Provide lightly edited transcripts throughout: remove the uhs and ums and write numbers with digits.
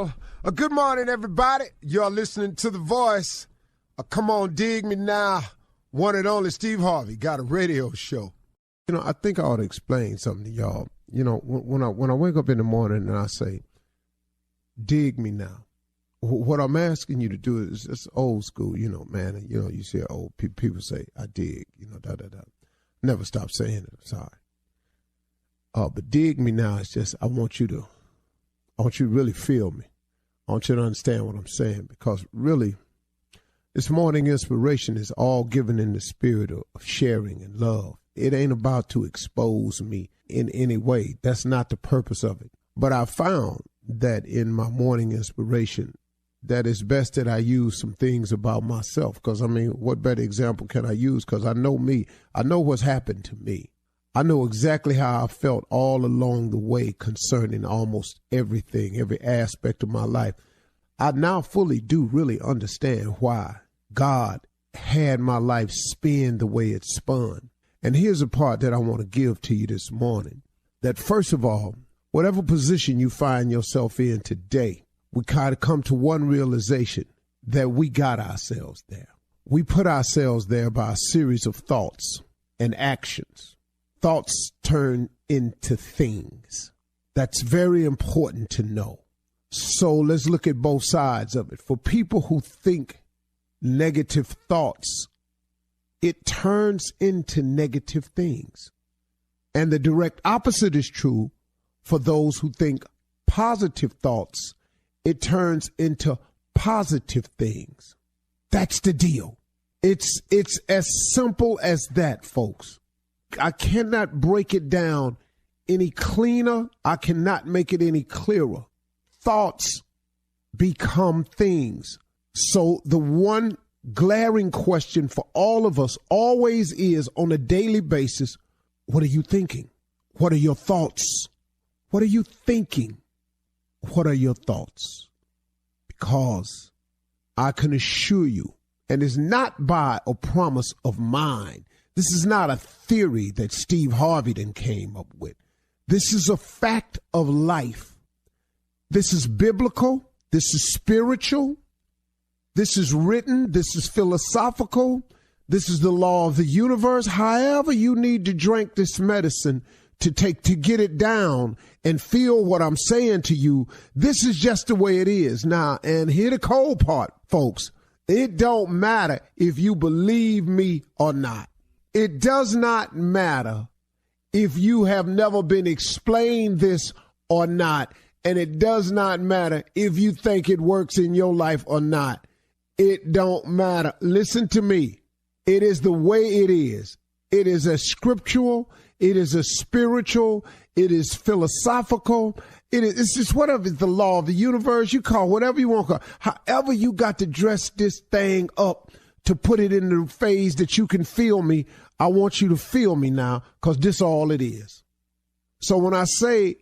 Well, good morning, everybody. You're listening to The Voice. Come on, dig me now. One and only Steve Harvey got a radio show. You know, I think I ought to explain something to y'all. You know, when I wake up in the morning and I say, dig me now, what I'm asking you to do is it's old school, you know, man. You know, you see old people say, I dig, you know, da-da-da. Never stop saying it. I'm sorry. But dig me now is just, I want you to really feel me. I want you to understand what I'm saying, because really, this morning inspiration is all given in the spirit of sharing and love. It ain't about to expose me in any way. That's not the purpose of it. But I found that in my morning inspiration, that it's best that I use some things about myself. Because, I mean, what better example can I use? Because I know me. I know what's happened to me. I know exactly how I felt all along the way concerning almost everything, every aspect of my life. I now fully do really understand why God had my life spin the way it spun. And here's a part that I want to give to you this morning. That first of all, whatever position you find yourself in today, we kind of come to one realization, that we got ourselves there. We put ourselves there by a series of thoughts and actions. Thoughts turn into things. That's very important to know. So let's look at both sides of it. For people who think negative thoughts, it turns into negative things. And the direct opposite is true for those who think positive thoughts. It turns into positive things. That's the deal. It's as simple as that, folks. I cannot break it down any cleaner. I cannot make it any clearer. Thoughts become things. So the one glaring question for all of us always is, on a daily basis, what are you thinking? What are your thoughts? What are you thinking? What are your thoughts? Because I can assure you, and it's not by a promise of mine. This is not a theory that Steve Harvey then came up with. This is a fact of life. This is biblical. This is spiritual. This is written. This is philosophical. This is the law of the universe. However you need to drink this medicine to get it down and feel what I'm saying to you, this is just the way it is. Now, and here the cold part, folks. It don't matter if you believe me or not. It does not matter if you have never been explained this or not. And it does not matter if you think it works in your life or not. It don't matter. Listen to me. It is the way it is. It is a scriptural. It is a spiritual. It is philosophical. It's just whatever. It's the law of the universe. You call whatever you want to call. However you got to dress this thing up to put it in the phase that you can feel me, I want you to feel me now, because this is all it is. So when I say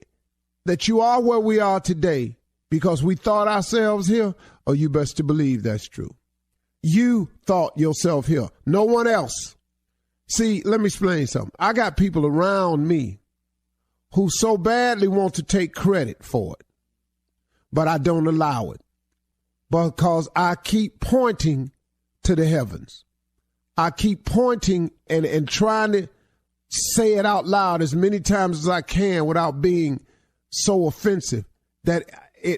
that you are where we are today because we thought ourselves here, oh, you best to believe that's true. You thought yourself here. No one else. See, let me explain something. I got people around me who so badly want to take credit for it, but I don't allow it, because I keep pointing to the heavens. I keep pointing and trying to say it out loud as many times as I can without being so offensive, that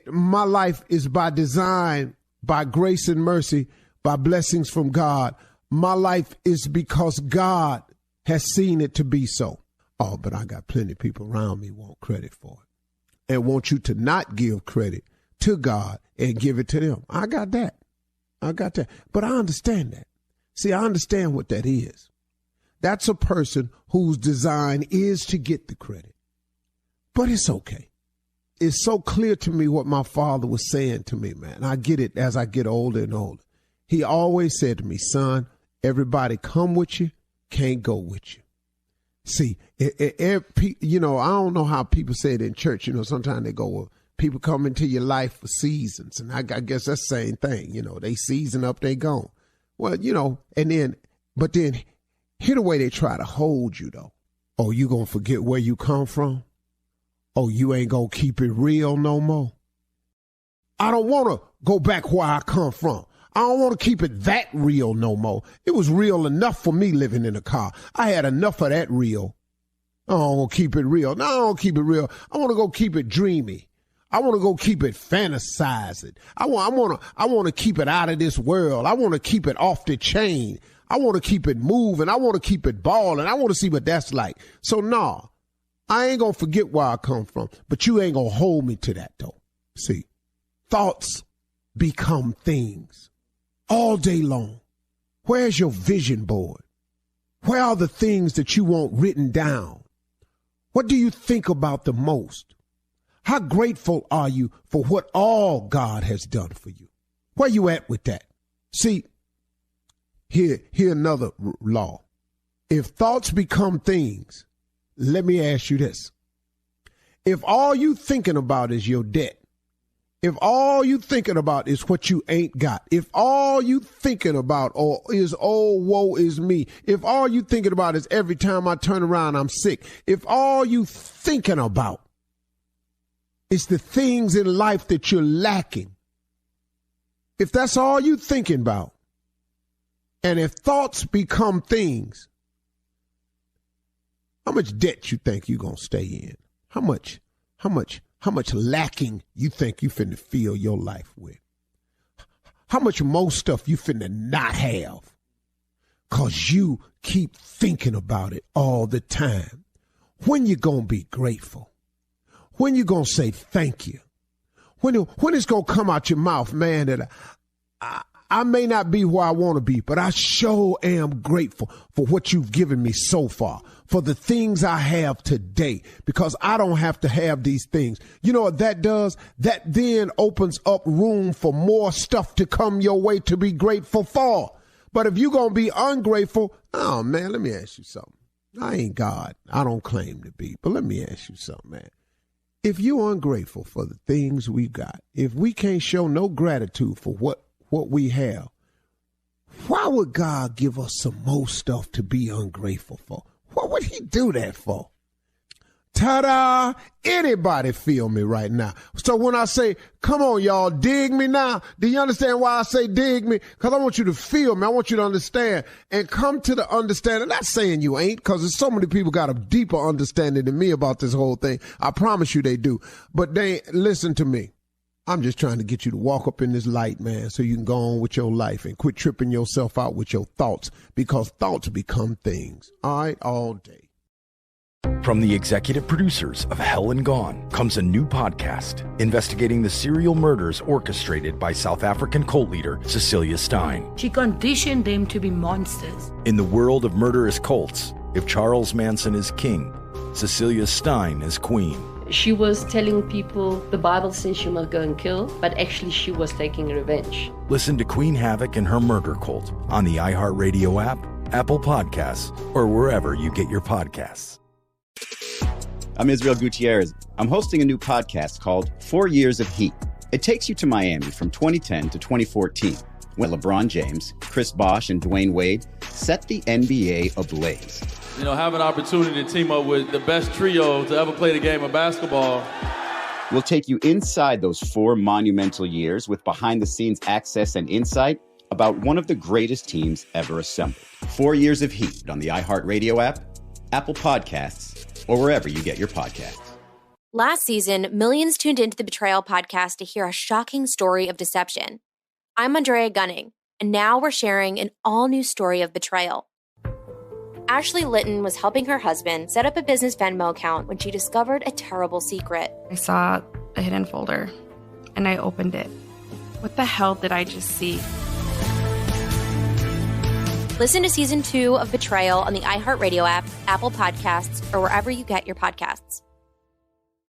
my life is by design, by grace and mercy, by blessings from God. My life is because God has seen it to be so. Oh, but I got plenty of people around me who want credit for it and want you to not give credit to God and give it to them. I got that. But I understand that. See, I understand what that is. That's a person whose design is to get the credit. But it's okay. It's so clear to me what my father was saying to me, man. I get it as I get older and older. He always said to me, son, everybody come with you, can't go with you. See, you know, I don't know how people say it in church. You know, sometimes they go, well, people come into your life for seasons. And I guess that's the same thing. You know, they season up, they gone. Well, you know, but then hear the way they try to hold you, though. Oh, you going to forget where you come from? Oh, you ain't going to keep it real no more? I don't want to go back where I come from. I don't want to keep it that real no more. It was real enough for me living in a car. I had enough of that real. I don't want to keep it real. No, I don't keep it real. I want to go keep it dreamy. I want to go keep it fantasizing. I want to keep it out of this world. I want to keep it off the chain. I want to keep it moving. I want to keep it balling. I want to see what that's like. So, nah, I ain't going to forget where I come from, but you ain't going to hold me to that, though. See, thoughts become things all day long. Where's your vision board? Where are the things that you want written down? What do you think about the most? How grateful are you for what all God has done for you? Where you at with that? See, here another law. If thoughts become things, let me ask you this. If all you thinking about is your debt, if all you thinking about is what you ain't got, if all you thinking about is, oh, woe is me, if all you thinking about is every time I turn around, I'm sick, if all you thinking about is the things in life that you're lacking, if that's all you thinking about, and if thoughts become things, how much debt you think you're going to stay in? How much lacking you think you finna fill your life with? How much more stuff you finna not have? Cause you keep thinking about it all the time. When you gonna be grateful? When you gonna say thank you? When it's gonna come out your mouth, man, that I may not be where I want to be, but I sure am grateful for what you've given me so far, for the things I have today, because I don't have to have these things. You know what that does? That then opens up room for more stuff to come your way to be grateful for. But if you're going to be ungrateful, oh, man, let me ask you something. I ain't God. I don't claim to be, but let me ask you something, man. If you're ungrateful for the things we got, if we can't show no gratitude for what we have, why would God give us some more stuff to be ungrateful for? What would he do that for? Ta-da! Anybody feel me right now? So when I say, come on, y'all, dig me now, do you understand why I say dig me? Because I want you to feel me. I want you to understand and come to the understanding. Not saying you ain't, because there's so many people got a deeper understanding than me about this whole thing. I promise you they do. But listen to me. I'm just trying to get you to walk up in this light, man, so you can go on with your life and quit tripping yourself out with your thoughts, because thoughts become things. All right, all day. From the executive producers of Hell and Gone comes a new podcast investigating the serial murders orchestrated by South African cult leader Cecilia Stein. She conditioned them to be monsters. In the world of murderous cults, if Charles Manson is king, Cecilia Stein is queen. She was telling people the Bible says she must go and kill, but actually she was taking revenge. Listen to Queen Havoc and her murder cult on the iHeartRadio app, Apple Podcasts, or wherever you get your podcasts. I'm Israel Gutierrez. I'm hosting a new podcast called 4 Years of Heat. It takes you to Miami from 2010 to 2014, when LeBron James, Chris Bosh, and Dwayne Wade set the NBA ablaze. You know, have an opportunity to team up with the best trio to ever play the game of basketball. We'll take you inside those 4 monumental years with behind-the-scenes access and insight about one of the greatest teams ever assembled. 4 Years of Heat on the iHeartRadio app, Apple Podcasts, or wherever you get your podcasts. Last season, millions tuned into the Betrayal podcast to hear a shocking story of deception. I'm Andrea Gunning, and now we're sharing an all-new story of betrayal. Ashley Litton was helping her husband set up a business Venmo account when she discovered a terrible secret. I saw a hidden folder, and I opened it. What the hell did I just see? Listen to Season 2 of Betrayal on the iHeartRadio app, Apple Podcasts, or wherever you get your podcasts.